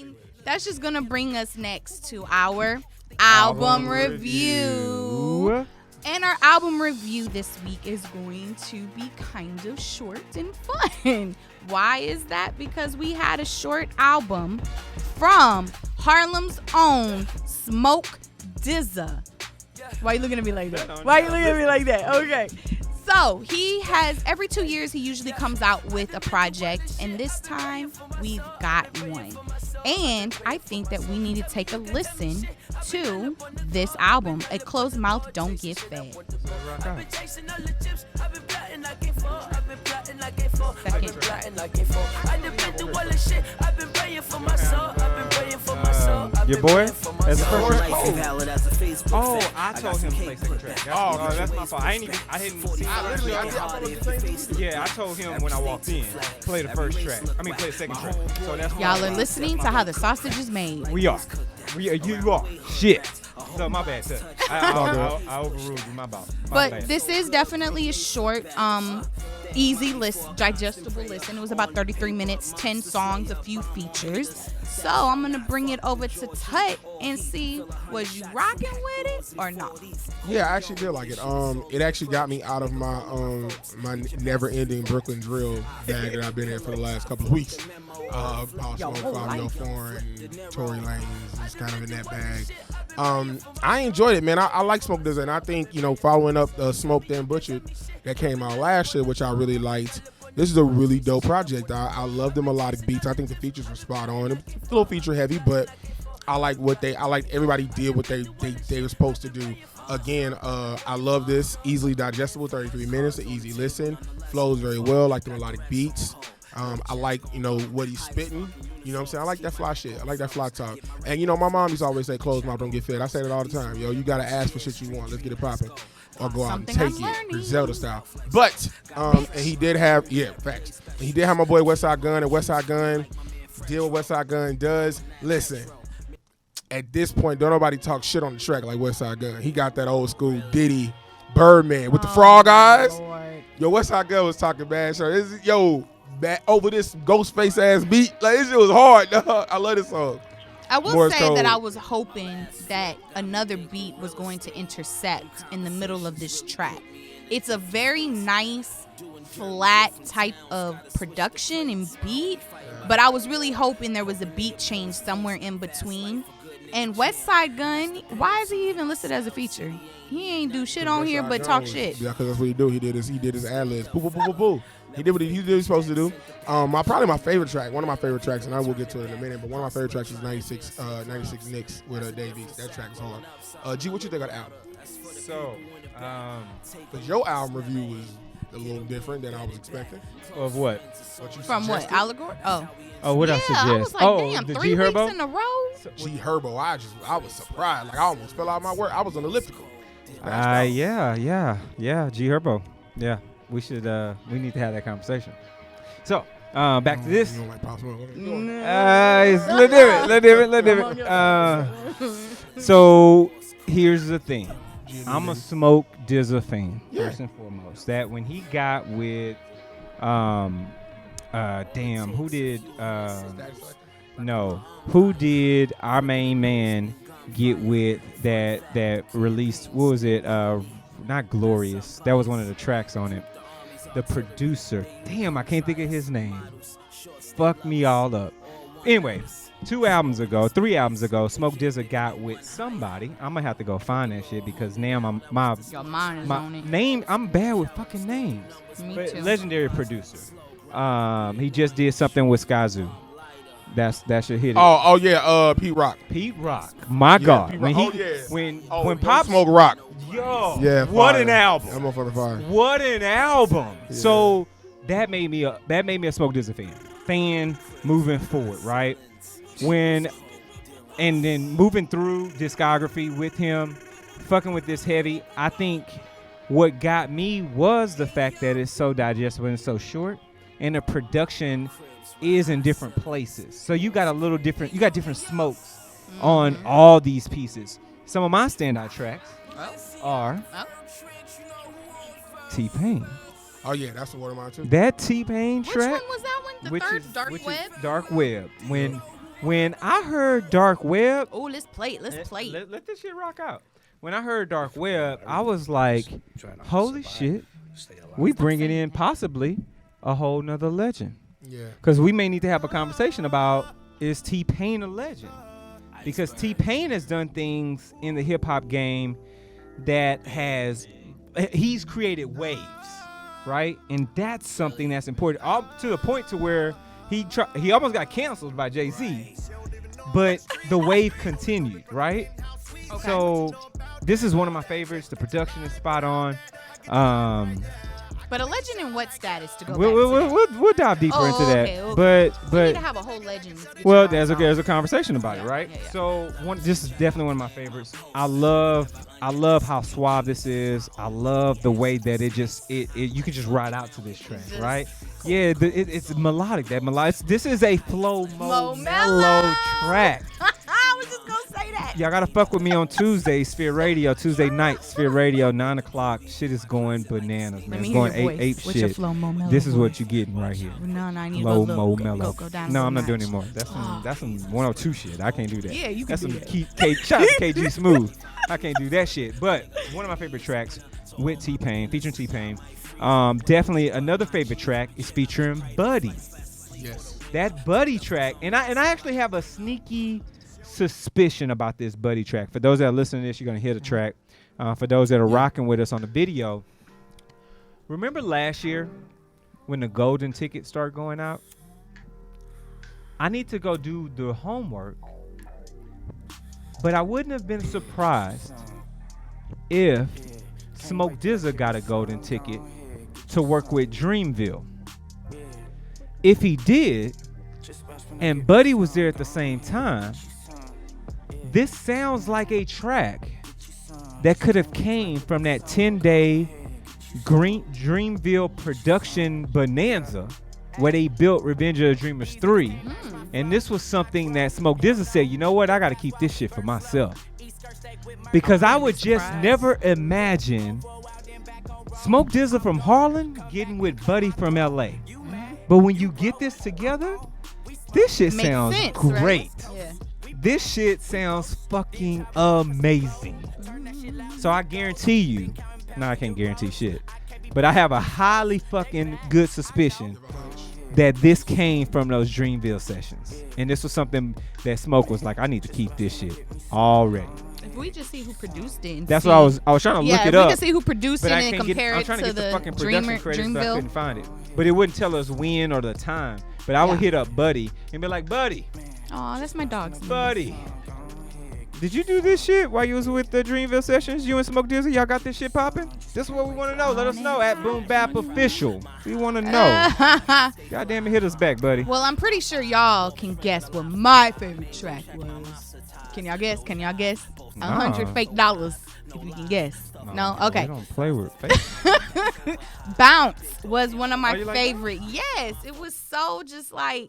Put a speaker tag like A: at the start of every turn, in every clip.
A: mean, that's just going to bring us next to our album review. And our album review this week is going to be kind of short and fun. Why is that? Because we had a short album from Harlem's own Smoke DZA. Why are you looking at me like that? Why are you looking at me like that? Okay. So he has, every 2 years, he usually comes out with a project. And this time, we've got one. And I think that we need to take a listen to this album. A closed mouth don't get fed.
B: Your boy? As a first track? Oh, I told him to play second track. That's my fault. I didn't see. Yeah, I told him when I walked in, play the first track. Play the second track. So that's
A: y'all are listening to how the sausage is made.
B: We are. You are. Shit. So my bad, sir. I overruled you. My bad.
A: This is definitely a short, easy list, digestible listen. It was about 33 minutes, 10 songs, a few features. So I'm gonna bring it over to Tut and see, was you rocking with it or not?
C: Yeah, I actually did like it. It actually got me out of my my never-ending Brooklyn drill bag that I've been in for the last couple of weeks. Pop Smoke, Fabio Foreign, Tory Lanez, just kind of in that bag. I enjoyed it, man. I like Smoke DZA, and I think, following up Smoked and Butchered that came out last year, which I really liked. This is a really dope project. I love the melodic beats. I think the features were spot on. It's a little feature heavy, but I like everybody did what they were supposed to do. Again, I love this. Easily digestible, 33 minutes, an easy listen. Flows very well, like the melodic beats. I like, what he's spitting. You know what I'm saying? I like that fly shit. I like that fly talk. And, my mom used to always say, closed mouth don't get fed. I say that all the time. You got to ask for shit you want. Let's get it popping. Or go out and take it, Griselda style. But, and he did have, facts. And he did have my boy Westside Gun, and Westside Gun did what Westside Gun does. Listen, at this point, don't nobody talk shit on the track like Westside Gun. He got that old school Diddy, Birdman with the frog eyes. Lord. Yo, Westside Gun was talking bad. So, back over this Ghostface ass beat. Like, this shit was hard, dog. I love this song.
A: I will say that I was hoping that another beat was going to intersect in the middle of this track. It's a very nice, flat type of production and beat, but I was really hoping there was a beat change somewhere in between. And Westside Gun, why is he even listed as a feature? He ain't do shit on here but talk shit.
C: Yeah, because that's what he do. He did his ad-libs. Boo, boo, boo, boo, boo. He did what he was supposed to do. Probably my favorite track, one of my favorite tracks, and I will get to it in a minute, but one of my favorite tracks is 96 Knicks with Davies. That track is hard. G, what you think of the album?
B: So,
C: because your album review was a little different than I was expecting.
B: Of what?
C: What you
A: From
C: suggested?
A: what? Allegory? Oh,
B: what I suggest?
A: I was like, damn,
B: the
A: 3
B: G
A: weeks
B: Herbo?
A: in a row?
C: G Herbo, I was surprised. Like, I almost fell out of my work. I was on elliptical.
B: Yeah, G Herbo. Yeah, we should, we need to have that conversation. So, back to this.
C: You don't like Pop Smoke?
B: It's a little different. So, here's the thing. I'm a Smoke DZA fan, first and foremost. That when he got with, who did our main man get with that released, what was it, not Glorious, that was one of the tracks on it. The producer, I can't think of his name. Fuck me all up. Anyway, 3 albums ago, Smoke DZA got with somebody. I'm gonna have to go find that shit because now my name, I'm bad with fucking names.
A: Me too.
B: Legendary producer. He just did something with Skyzoo. That should hit it.
C: Oh yeah, Pete Rock.
B: My God.
C: Pete Rock.
B: When Pop
C: Smoke Rock.
B: Yo,
C: yeah,
B: what
C: fire.
B: an album.
C: That motherfucker fire.
B: What an album.
C: Yeah.
B: So that made me a Smoke DZA fan moving forward, right? And then moving through discography with him, fucking with this heavy, I think what got me was the fact that it's so digestible and so short, and the production is in different places. So you got different smokes on all these pieces. Some of my standout tracks are T-Pain.
C: Oh yeah, that's the one of mine too.
B: That T-Pain track.
A: Which one was that one? The third? Dark Web?
B: Dark Web. When When I heard Dark Web,
A: Oh, let's play it. Let's play it.
B: let this shit rock out. When I heard Dark Web, I was like, holy shit, we bringing in possibly a whole nother legend.
C: Yeah.
B: Because we may need to have a conversation about, is T-Pain a legend? Because T-Pain has done things in the hip-hop game that he's created waves, right? And that's something that's important. Up to the point to where he almost got canceled by Jay-Z, but the wave continued, right?
A: Okay.
B: So this is one of my favorites. The production is spot on.
A: But a legend in what status to go
B: We'll dive deeper into that.
A: Okay.
B: But
A: we need to have a whole legend.
B: well, there's a conversation about it, right?
A: Yeah.
B: So this is definitely one of my favorites. I love how suave this is. I love the way that you can just ride out to this track, right? Yeah, it's melodic. This is a mellow track.
A: I was just gonna say that.
B: Y'all gotta fuck with me on Tuesday, Sphere Radio, Tuesday night, Sphere Radio, 9 o'clock. Shit is going bananas, man. It's going ape
A: What's your
B: shit.
A: flow, Mo Mellow
B: This is
A: voice?
B: what you're getting right here.
A: No, I need
B: Low
A: to
B: Mo Mellow.
A: go down.
B: No,
A: a
B: I'm not doing
A: notch.
B: anymore. That's some 102 shit. I can't do that.
A: Yeah, you can
B: That's
A: do
B: some
A: that.
B: shout out to KG Smooth. I can't do that shit. But one of my favorite tracks with T-Pain, featuring T-Pain. Definitely another favorite track is featuring Buddy.
C: Yes.
B: That Buddy track, and I actually have a sneaky suspicion about this Buddy track. For those that are listening to this, you're gonna hear the track. For those that are rocking with us on the video, remember last year when the golden tickets started going out? I need to go do the homework, but I wouldn't have been surprised if Smoke DZA got a golden ticket to work with Dreamville. If he did, and Buddy was there at the same time, this sounds like a track that could have came from that 10-day Dreamville production bonanza where they built Revenge of the Dreamers 3. And this was something that Smoke DZA said, you know what, I got to keep this shit for myself. Because I would just never imagine Smoke DZA from Harlem getting with Buddy from LA. But when you get this together, this shit
A: Makes
B: sounds
A: sense,
B: great.
A: right? Yeah.
B: This shit sounds fucking amazing. So I guarantee you, I can't guarantee shit, but I have a highly fucking good suspicion that this came from those Dreamville sessions. And this was something that Smoke was like, I need to keep this shit already.
A: If we just see who produced it, and
B: That's
A: see,
B: what I was trying to look it
A: if
B: up.
A: we can see who produced it
B: But I
A: and
B: can't
A: compare
B: I'm
A: it
B: trying to
A: to
B: get the
A: the
B: fucking production credits, but I
A: Dreamville.
B: couldn't find it. But it wouldn't tell us when or the time. But I would hit up Buddy and be like, Buddy,
A: Oh, that's my dog's name.
B: Buddy, did you do this shit while you was with the Dreamville sessions? You and Smoke DZA, y'all got this shit popping? This is what we want to know. Let us know at Boom Bap Official. We want to know. Goddamn it, hit us back, buddy.
A: Well, I'm pretty sure y'all can guess what my favorite track was. Can y'all guess?
B: Nah.
A: $100 fake dollars if you can guess. No? Okay.
B: We don't play with fake.
A: Bounce was one of my
B: you like
A: favorite. Yes, it was so just like,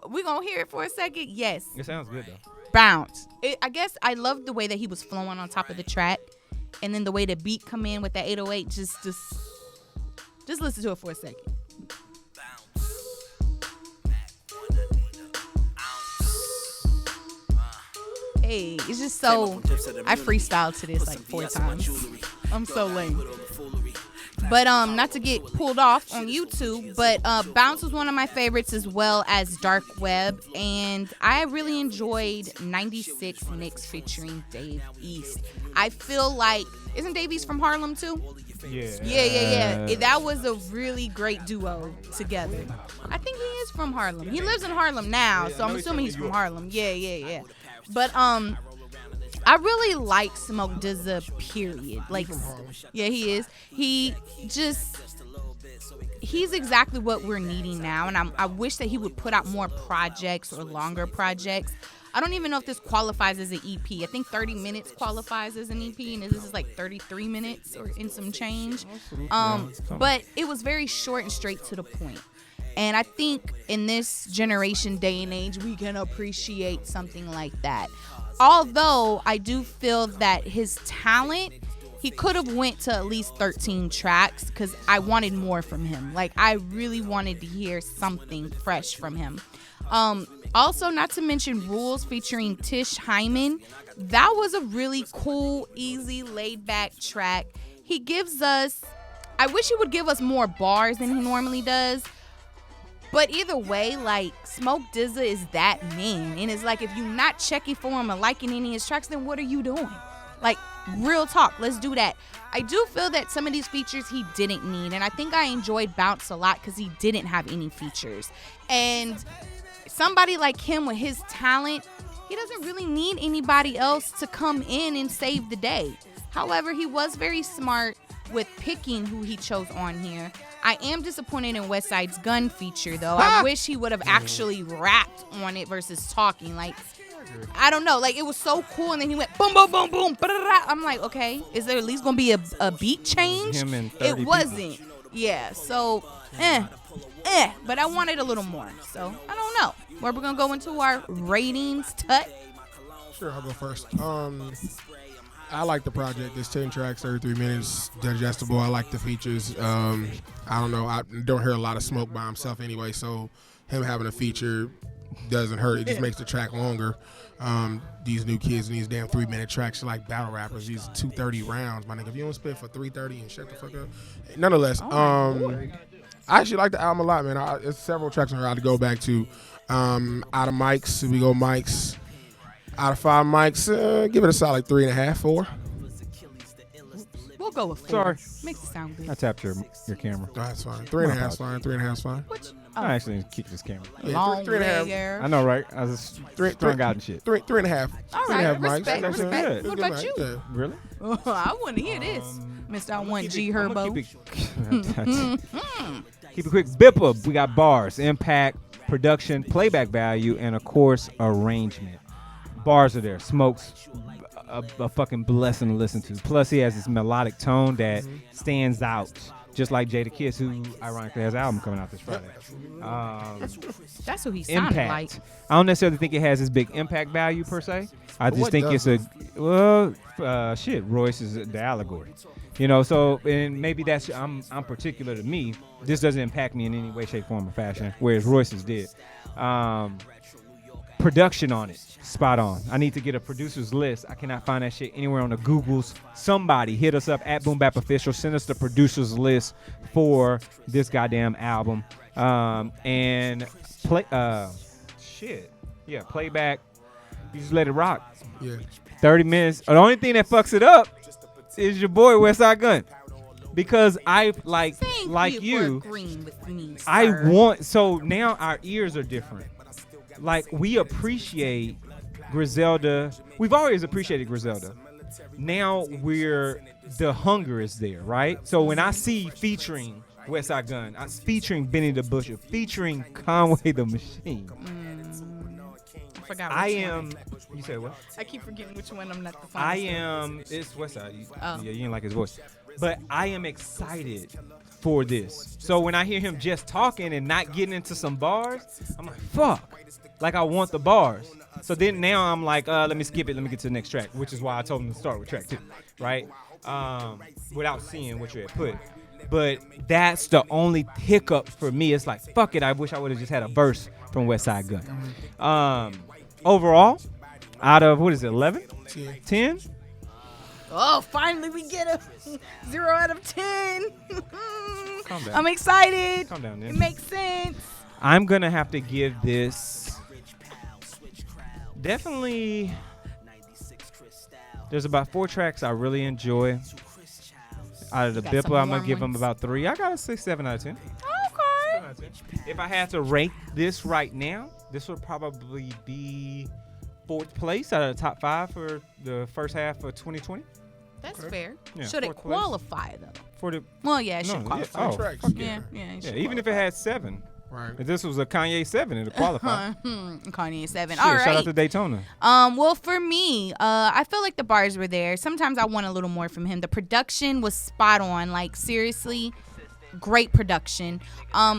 A: we gonna hear it for a second? Yes.
B: It sounds good, though.
A: Bounce. I guess I loved the way that he was flowing on top of the track, and then the way the beat come in with that 808. Just listen to it for a second. Hey, it's just so. I freestyled to this like 4 times. I'm so lame. But not to get pulled off on YouTube, but Bounce was one of my favorites, as well as Dark Web, and I really enjoyed 96 Knicks featuring Dave East. I feel like, isn't Dave East from Harlem too? Yeah. That was a really great duo together. I think he is from Harlem. He lives in Harlem now, so I'm assuming he's from Harlem. Yeah. But I really like Smoke DZA, period. Like, yeah, he is. He's exactly what we're needing now, and I wish that he would put out more projects or longer projects. I don't even know if this qualifies as an EP. I think 30 minutes qualifies as an EP, and this is like 33 minutes or in some change. But it was very short and straight to the point. And I think in this generation, day and age, we can appreciate something like that. Although I do feel that his talent he could have went to at least 13 tracks because I wanted more from him. Like, I really wanted to hear something fresh from him. Also, not to mention Rules featuring Tish Hyman. That was a really cool, easy, laid-back track. He gives us... I wish he would give us more bars than he normally does. But either way, like, Smoke DZA is that man. And it's like, if you're not checking for him or liking any of his tracks, then what are you doing? Like, real talk, let's do that. I do feel that some of these features he didn't need. And I think I enjoyed Bounce a lot because he didn't have any features. And somebody like him with his talent, he doesn't really need anybody else to come in and save the day. However, he was very smart with picking who he chose on here. I am disappointed in Westside's Gun feature, though. I wish he would have actually rapped on it versus talking. Like, I don't know. Like, it was so cool, and then he went boom, boom, boom, boom. I'm like, okay, is there at least going to be a beat change?
B: Him and 30
A: it wasn't. Yeah, so, but I wanted a little more. So, I don't know. Where we're going to go into our ratings, Tut?
C: Sure, I'll go first. I like the project. It's 10 tracks, 33 minutes, digestible. I like the features. I don't know. I don't hear a lot of Smoke by himself anyway, so him having a feature doesn't hurt. It just makes the track longer. These new kids in these damn 3-minute tracks are like battle rappers. These 230 rounds, my nigga. If you don't spit for 330 and shut the fuck up. Nonetheless, I actually like the album a lot, man. There's several tracks on here I'd go back to. Out of mics, we go mics. Out of 5 mics, give it a solid 3.5, 4.
A: We'll go with 4.
B: Sorry.
A: Makes it sound good.
B: I tapped your camera.
C: No, that's fine. 3.5 is fine. 3.5 is fine.
A: Which,
B: I actually kicked this camera.
C: Yeah,
A: long
C: 3.5.
A: hair.
B: I know, right? I was strung out and shit.
C: 3.5.
A: All
C: 3.5
A: right,
C: mics.
A: respect,
C: That's
A: respect.
C: good.
A: What
C: Good
A: about
C: mic.
A: you?
C: Yeah.
B: Really?
A: I want to hear this, Mr. I Want G Herbo.
B: Keep it quick. Bippa, we got bars, impact, production, playback value, and of course, arrangement. Bars are there. Smoke's a fucking blessing to listen to. Plus, he has this melodic tone that stands out, just like Jada Kiss, who ironically has an album coming out this Friday.
A: That's who he sounded
B: Impact.
A: like.
B: I don't necessarily think it has this big impact value per se. I just
C: what
B: think
C: does
B: it's Royce is the allegory. You know, so and maybe that's I'm particular to me. This doesn't impact me in any way, shape, form, or fashion, whereas Royce's did. Production on it, spot on. I need to get a producer's list. I cannot find that shit anywhere on the Googles. Somebody hit us up at Boom Bap Official. Send us the producer's list for this goddamn album. And playback. You just let it rock.
C: Yeah.
B: 30 minutes. The only thing that fucks it up is your boy Westside Gun. Because I like you
A: for agreeing with me, sir.
B: I want, so now our ears are different. Like, we appreciate Griselda. We've always appreciated Griselda. Now the hunger is there, right? So when I see featuring Westside Gun, featuring Benny the Butcher, featuring Conway the Machine.
A: I forgot which one.
B: You said what?
A: I keep forgetting which one. I'm not the
B: It's Westside.
A: Oh.
B: Yeah, you didn't like his voice. But I am excited for this. So when I hear him just talking and not getting into some bars, I'm like, fuck. Like, I want the bars. So then now I'm like, let me skip it. Let me get to the next track, which is why I told him to start with track 2, right? Without seeing what you had put. But that's the only hiccup for me. It's like, fuck it. I wish I would have just had a verse from Westside Gun. Overall, out of, 11? 10?
A: Oh, finally we get a 0 out of 10.
B: Calm down.
A: I'm excited.
B: Calm down,
A: It
B: Nick.
A: makes sense.
B: I'm going to have to give this definitely, there's about 4 tracks I really enjoy. Out of the
A: Got some
B: Bipper, I'm going
A: warm
B: to give them
A: ones.
B: about 3. I got to say 7 out of 10.
A: Okay.
B: If I had to rank this right now, this would probably be 4th place out of the top 5 for the first half of 2020.
A: That's fair.
B: Yeah,
A: Should it
B: 4th place.
A: qualify, though?
B: For the
A: Well, yeah, it
B: No,
A: should
B: yeah,
A: qualify.
B: oh,
C: Tracks.
B: fuck
A: Yeah, yeah. It
B: yeah,
A: should
B: even if it had 7.
C: Right.
B: If this was a Kanye 7, it'd qualify.
A: Kanye 7.
B: Shit,
A: All right.
B: shout out to Daytona.
A: Well, for me, I feel like the bars were there. Sometimes I want a little more from him. The production was spot on. Like, seriously, great production.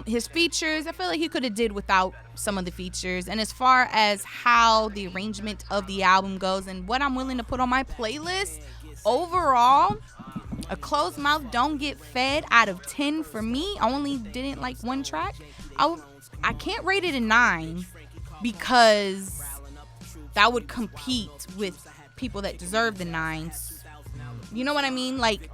A: His features, I feel like he could have did without some of the features. And as far as how the arrangement of the album goes and what I'm willing to put on my playlist, overall, A closed mouth don't get fed. Out of 10 for me, I only didn't like one track. I can't rate it a 9 because that would compete with people that deserve the 9s. You know what I mean? Like,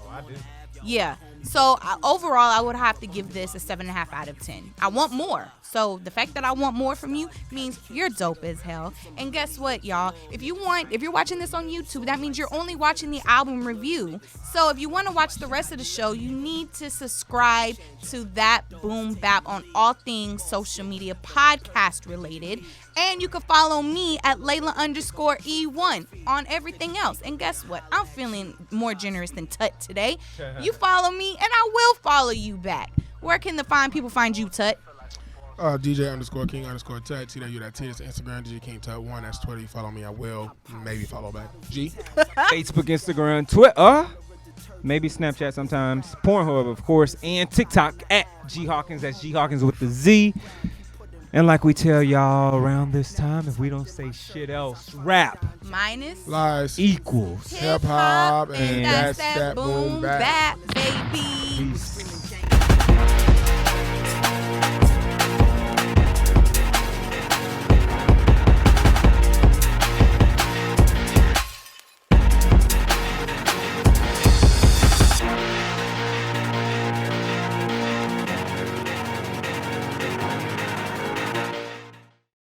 A: yeah. So overall, I would have to give this a 7.5 out of 10. I want more. So the fact that I want more from you means you're dope as hell. And guess what, y'all? If you're watching this on YouTube, that means you're only watching the album review. So if you want to watch the rest of the show, you need to subscribe to That Boom Bap on all things social media podcast related. And you can follow me at Layla_E1 on everything else. And guess what? I'm feeling more generous than Tut today. You follow me, and I will follow you back. Where can the fine people find you, Tut?
C: DJ_King_Tut. TWTS. Instagram, DJ King Tut 1. That's Twitter. You follow me, I will maybe follow back. G.
B: Facebook, Instagram, Twitter. Maybe Snapchat sometimes. Pornhub, of course. And TikTok at G Hawkins. That's G Hawkins with the Z. And like we tell y'all around this time, if we don't say shit else, rap
A: minus
C: lies
B: equals
C: hip hop,
A: and that's that boom bap, baby.